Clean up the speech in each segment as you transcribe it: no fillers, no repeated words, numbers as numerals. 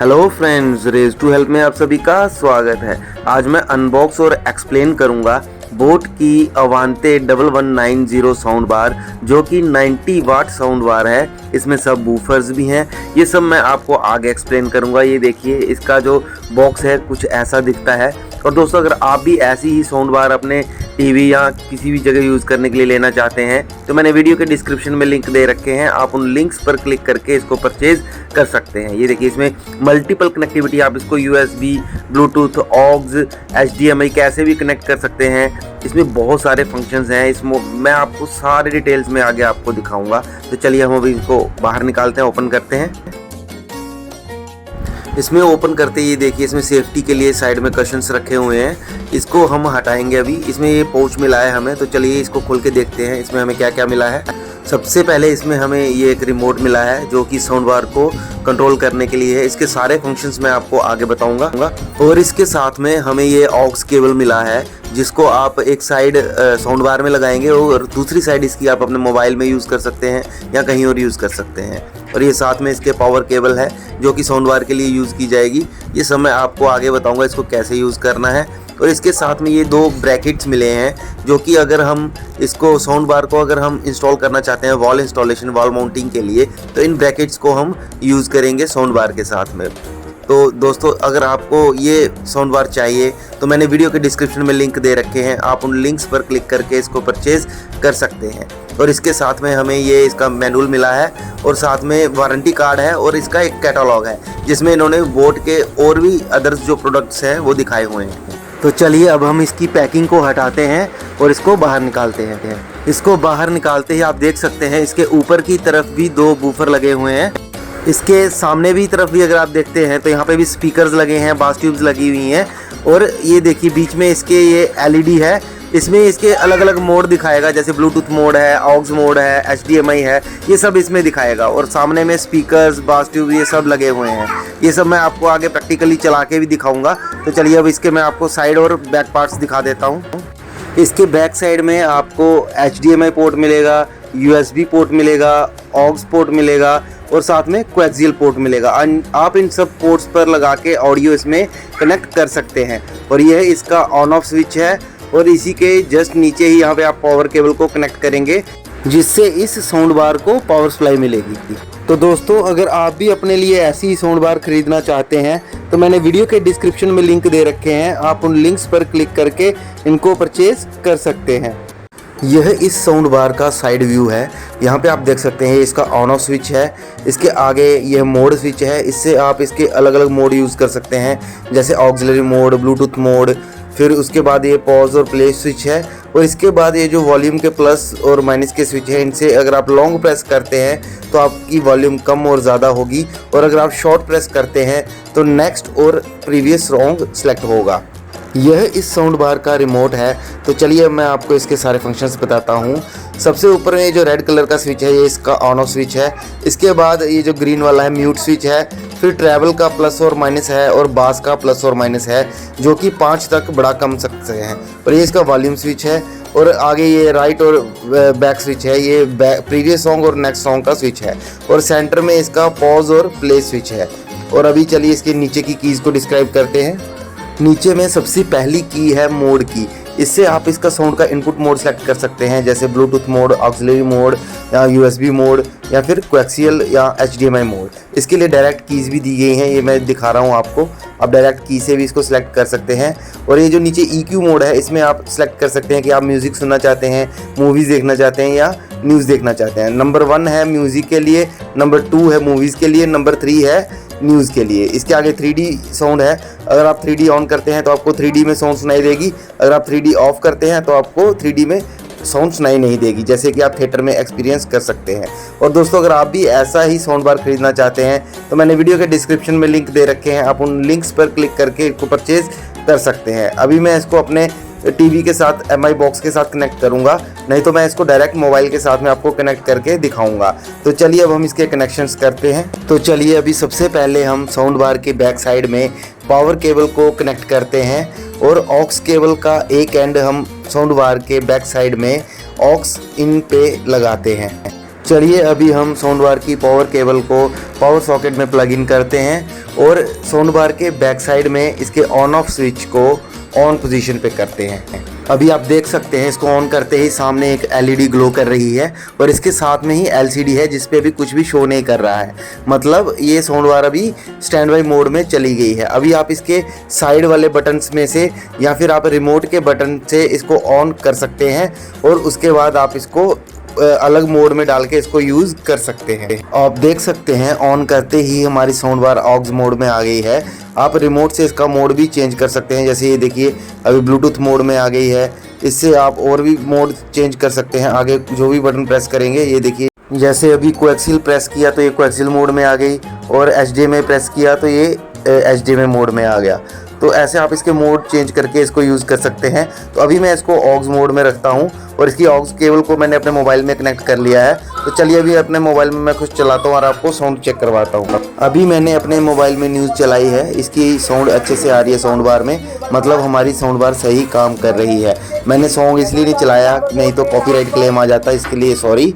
Hello friends, रेज to help में आप सभी का स्वागत है। आज मैं अनबॉक्स और एक्सप्लेन करूंगा बोट की अवांते 1190 साउंड बार, जो कि 90 वाट साउंड बार है। इसमें सब बूफर्स भी हैं। ये सब मैं आपको आगे एक्सप्लेन करूंगा। ये देखिए, इसका जो बॉक्स है कुछ ऐसा दिखता है। और दोस्तों, अगर आप भी ऐसी ही साउंड बार अपने टीवी या किसी भी जगह यूज़ करने के लिए लेना चाहते हैं तो मैंने वीडियो के डिस्क्रिप्शन में लिंक दे रखे हैं। आप उन लिंक्स पर क्लिक करके इसको परचेज कर सकते हैं। ये देखिए, इसमें मल्टीपल कनेक्टिविटी, आप इसको USB, ब्लूटूथ, ऑग्स, HDMI कैसे भी कनेक्ट कर सकते हैं। इसमें बहुत सारे फंक्शंस हैं। इसमें मैं आपको सारे डिटेल्स में आगे आपको दिखाऊंगा। तो चलिए हम अभी इसको बाहर निकालते हैं, ओपन करते हैं। इसमें ओपन करते ही देखिए, इसमें सेफ्टी के लिए साइड में कशंस रखे हुए हैं। इसको हम हटाएंगे अभी। इसमें ये पाउच मिला है हमें, तो चलिए इसको खोल के देखते हैं इसमें हमें क्या क्या मिला है। सबसे पहले इसमें हमें ये एक रिमोट मिला है, जो कि साउंड बार को कंट्रोल करने के लिए है। इसके सारे फंक्शंस मैं आपको आगे बताऊंगा। और इसके साथ में हमें ये ऑक्स केबल मिला है, जिसको आप एक साइड साउंड बार में लगाएंगे और दूसरी साइड इसकी आप अपने मोबाइल में यूज़ कर सकते हैं या कहीं और यूज़ कर सकते हैं। और ये साथ में इसके पावर केबल है, जो कि साउंड बार के लिए यूज़ की जाएगी। ये सब मैं आपको आगे बताऊंगा इसको कैसे यूज़ करना है। और इसके साथ में ये दो ब्रैकेट्स मिले हैं, जो कि अगर हम इसको साउंड बार को अगर हम इंस्टॉल करना चाहते हैं वॉल इंस्टॉलेशन, वॉल माउंटिंग के लिए, तो इन ब्रैकेट्स को हम यूज़ करेंगे साउंड बार के साथ में। तो दोस्तों, अगर आपको ये साउंड बार चाहिए तो मैंने वीडियो के डिस्क्रिप्शन में लिंक दे रखे हैं। आप उन लिंक्स पर क्लिक करके इसको परचेज़ कर सकते हैं। और इसके साथ में हमें ये इसका मैनुअल मिला है, और साथ में वारंटी कार्ड है, और इसका एक कैटलॉग है जिसमें इन्होंने बोट के और भी अदर्स जो प्रोडक्ट्स हैं वो दिखाए हुए हैं। तो चलिए अब हम इसकी पैकिंग को हटाते हैं और इसको बाहर निकालते हैं। इसको बाहर निकालते ही आप देख सकते हैं इसके ऊपर की तरफ भी दो बूफर लगे हुए हैं। इसके सामने भी तरफ भी अगर आप देखते हैं तो यहाँ पे भी स्पीकर्स लगे हैं, बास ट्यूब्स लगी हुई हैं। और ये देखिए, बीच में इसके ये LED है। इसमें इसके अलग अलग मोड दिखाएगा, जैसे ब्लूटूथ मोड है, ऑग्स मोड है, HDMI है, ये सब इसमें दिखाएगा। और सामने में स्पीकर्स, बास ट्यूब, ये सब लगे हुए हैं। ये सब मैं आपको आगे प्रैक्टिकली चला के भी दिखाऊंगा। तो चलिए अब इसके मैं आपको साइड और बैक पार्ट्स दिखा देता हूँ। इसके बैक साइड में आपको HDMI पोर्ट मिलेगा, USB पोर्ट मिलेगा, ऑग्स पोर्ट मिलेगा, और साथ में कोएक्सियल पोर्ट मिलेगा। आप इन सब पोर्ट्स पर लगा के ऑडियो इसमें कनेक्ट कर सकते हैं। और यह इसका ऑन ऑफ स्विच है, और इसी के जस्ट नीचे ही यहाँ पे आप पावर केबल को कनेक्ट करेंगे, जिससे इस साउंड बार को पावर सप्लाई मिलेगी। तो दोस्तों, अगर आप भी अपने लिए ऐसी साउंड बार खरीदना चाहते हैं तो मैंने वीडियो के डिस्क्रिप्शन में लिंक दे रखे हैं। आप उन लिंक्स पर क्लिक करके इनको परचेज कर सकते हैं। यह इस साउंड बार का साइड व्यू है। यहाँ पे आप देख सकते हैं इसका ऑन ऑफ स्विच है। इसके आगे यह मोड स्विच है। इससे आप इसके अलग अलग मोड यूज़ कर सकते हैं, जैसे ऑक्सिलरी मोड, ब्लूटूथ मोड। फिर उसके बाद ये पॉज और प्ले स्विच है। और इसके बाद ये जो वॉल्यूम के प्लस और माइनस के स्विच है, इनसे अगर आप लॉन्ग प्रेस करते हैं तो आपकी वॉल्यूम कम और ज़्यादा होगी, और अगर आप शॉर्ट प्रेस करते हैं तो नेक्स्ट और प्रीवियस सॉन्ग सेलेक्ट होगा। यह इस साउंड बार का रिमोट है। तो चलिए मैं आपको इसके सारे फंक्शंस बताता हूँ। सबसे ऊपर में जो रेड कलर का स्विच है, ये इसका ऑन ऑफ स्विच है। इसके बाद ये जो ग्रीन वाला है, म्यूट स्विच है। फिर ट्रैवल का प्लस और माइनस है, और बास का प्लस और माइनस है, जो कि 5 तक बढ़ा कम सकते हैं। और ये इसका वॉल्यूम स्विच है। और आगे ये राइट और बैक स्विच है, ये प्रीवियस सॉन्ग और नेक्स्ट सॉन्ग का स्विच है। और सेंटर में इसका पॉज और प्ले स्विच है। और अभी चलिए इसके नीचे की कीज़ को डिस्क्राइब करते हैं। नीचे में सबसे पहली की है मोड की। इससे आप इसका साउंड का इनपुट मोड सेलेक्ट कर सकते हैं, जैसे ब्लूटूथ मोड, ऑक्सिलरी मोड, या USB मोड, या फिर कोएक्सियल या HDMI मोड। इसके लिए डायरेक्ट कीज़ भी दी गई हैं, ये मैं दिखा रहा हूँ आपको। आप डायरेक्ट की से भी इसको सिलेक्ट कर सकते हैं। और ये जो नीचे EQ मोड है, इसमें आप सेलेक्ट कर सकते हैं कि आप म्यूज़िक सुनना चाहते हैं, मूवीज़ देखना चाहते हैं, या न्यूज़ देखना चाहते हैं। नंबर 1 है म्यूज़िक के लिए, नंबर 2 है मूवीज़ के लिए, नंबर 3 है न्यूज़ के लिए। इसके आगे 3D साउंड है। अगर आप 3D ऑन करते हैं तो आपको 3D में साउंड सुनाई देगी। अगर आप 3D ऑफ करते हैं तो आपको 3D में साउंड सुनाई नहीं देगी, जैसे कि आप थिएटर में एक्सपीरियंस कर सकते हैं। और दोस्तों, अगर आप भी ऐसा ही साउंड बार खरीदना चाहते हैं तो मैंने वीडियो के डिस्क्रिप्शन में लिंक दे रखे हैं। आप उन लिंक्स पर क्लिक करके इसको परचेज कर सकते हैं। अभी मैं इसको अपने टीवी के साथ MI बॉक्स के साथ कनेक्ट करूंगा, नहीं तो मैं इसको डायरेक्ट मोबाइल के साथ में आपको कनेक्ट करके दिखाऊंगा। तो चलिए अब हम इसके कनेक्शंस करते हैं। तो चलिए अभी सबसे पहले हम साउंड बार के बैक साइड में पावर केबल को कनेक्ट करते हैं, और ऑक्स केबल का एक एंड हम साउंड बार के बैक साइड में ऑक्स इन पे लगाते हैं। चलिए अभी हम साउंड बार की पावर केबल को पावर सॉकेट में प्लग इन करते हैं और साउंड बार के बैक साइड में इसके ऑन ऑफ स्विच को ऑन पोजीशन पे करते हैं। अभी आप देख सकते हैं इसको ऑन करते ही सामने एक एलईडी ग्लो कर रही है और इसके साथ में ही एलसीडी है जिस पे अभी कुछ भी शो नहीं कर रहा है, मतलब ये साउंड बार अभी स्टैंड बाई मोड में चली गई है। अभी आप इसके साइड वाले बटन्स में से या फिर आप रिमोट के बटन से इसको ऑन कर सकते हैं और उसके बाद आप इसको अलग मोड में डाल के इसको यूज़ कर सकते हैं। आप देख सकते हैं ऑन करते ही हमारी साउंड बार ऑक्स मोड में आ गई है। आप रिमोट से इसका मोड भी चेंज कर सकते हैं, जैसे ये देखिए अभी ब्लूटूथ मोड में आ गई है। इससे आप और भी मोड चेंज कर सकते हैं। आगे जो भी बटन प्रेस करेंगे, ये देखिए जैसे अभी कोएक्सियल प्रेस किया तो ये कोएक्सियल मोड में आ गई और HDMI प्रेस किया तो ये HDMI मोड में आ गया। तो ऐसे आप इसके मोड चेंज करके इसको यूज़ कर सकते हैं। तो अभी मैं इसको ऑक्स मोड में रखता हूँ और इसकी ऑक्स केबल को मैंने अपने मोबाइल में कनेक्ट कर लिया है। तो चलिए अभी अपने मोबाइल में मैं कुछ चलाता हूँ और आपको साउंड चेक करवाता हूँ। अभी मैंने अपने मोबाइल में न्यूज़ चलाई है, इसकी साउंड अच्छे से आ रही है साउंड बार में, मतलब हमारी साउंड बार सही काम कर रही है। मैंने सॉन्ग इसलिए नहीं चलाया, नहीं तो कॉपीराइट क्लेम आ जाता, इसके लिए सॉरी।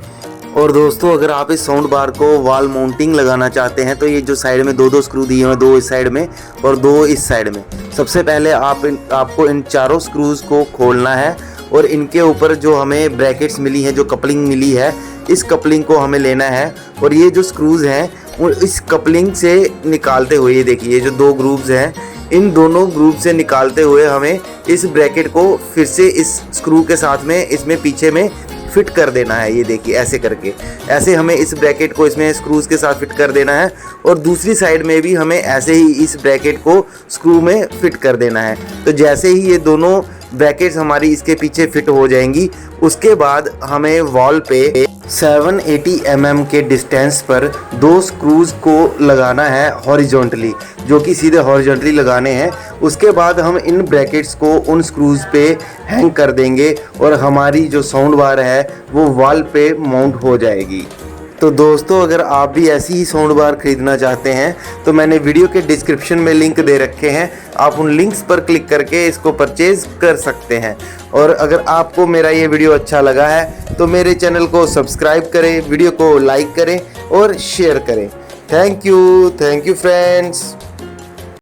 और दोस्तों अगर आप इस साउंड बार को वॉल माउंटिंग लगाना चाहते हैं तो ये जो साइड में दो स्क्रू दिए हैं, 2 इस साइड में और 2 इस साइड में, सबसे पहले आपको इन चारों स्क्रूज को खोलना है और इनके ऊपर जो हमें ब्रैकेट्स मिली हैं, जो कपलिंग मिली है, इस कपलिंग को हमें लेना है और ये जो स्क्रूज हैं वो इस कपलिंग से निकालते हुए, ये देखिए ये जो 2 ग्रुप्स हैं, इन दोनों ग्रुप से निकालते हुए हमें इस ब्रैकेट को फिर से इस स्क्रू के साथ में इसमें पीछे में फिट कर देना है। ये देखिए ऐसे करके, ऐसे हमें इस ब्रैकेट को इसमें स्क्रूज के साथ फिट कर देना है और दूसरी साइड में भी हमें ऐसे ही इस ब्रैकेट को स्क्रू में फिट कर देना है। तो जैसे ही ये दोनों ब्रैकेट्स हमारी इसके पीछे फिट हो जाएंगी, उसके बाद हमें वॉल पे 780 mm के डिस्टेंस पर 2 स्क्रूज को लगाना है हॉरिजॉन्टली, जो कि सीधे हॉरिजॉन्टली लगाने हैं। उसके बाद हम इन ब्रैकेट्स को उन स्क्रूज पे हैंग कर देंगे और हमारी जो साउंड बार है वो वॉल पे माउंट हो जाएगी। तो दोस्तों अगर आप भी ऐसी ही साउंड बार खरीदना चाहते हैं तो मैंने वीडियो के डिस्क्रिप्शन में लिंक दे रखे हैं, आप उन लिंक्स पर क्लिक करके इसको परचेज़ कर सकते हैं। और अगर आपको मेरा ये वीडियो अच्छा लगा है तो मेरे चैनल को सब्सक्राइब करें, वीडियो को लाइक करें और शेयर करें। Thank you friends.